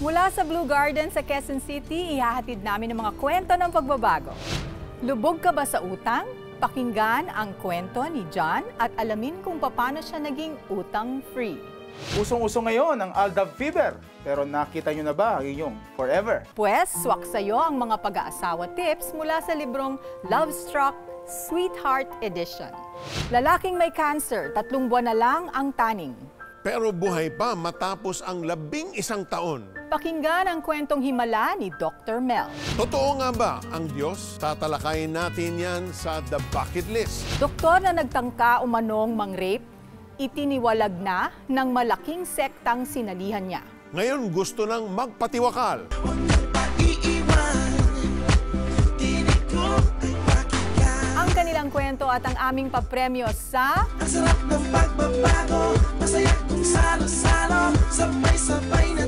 Mula sa Blue Garden sa Quezon City, ihahatid namin ang mga kwento ng pagbabago. Lubog ka ba sa utang? Pakinggan ang kwento ni John at alamin kung paano siya naging utang-free. Usong-uso ngayon ang Aldab Fever. Pero nakita nyo na ba ang inyong Forever? Pwes, swak sa'yo ang mga pag-aasawa tips mula sa librong Love Struck Sweetheart Edition. Lalaking may cancer, 3 buwan na lang ang taning. Pero buhay pa matapos ang 11 taon. Pakinggan ang kwentong himala ni Dr. Mel. Totoo nga ba ang Diyos? Tatalakayin natin yan sa The Bucket List. Doktor na nagtangka umanong mang-rape, itiniwalag na ng malaking sektang sinalihan niya. Ngayon gusto nang magpatiwakal. Ang kanilang kwento at ang aming papremyo sa Ang sarap ng pagbabago, masaya kung salo-salo, sabay-sabay na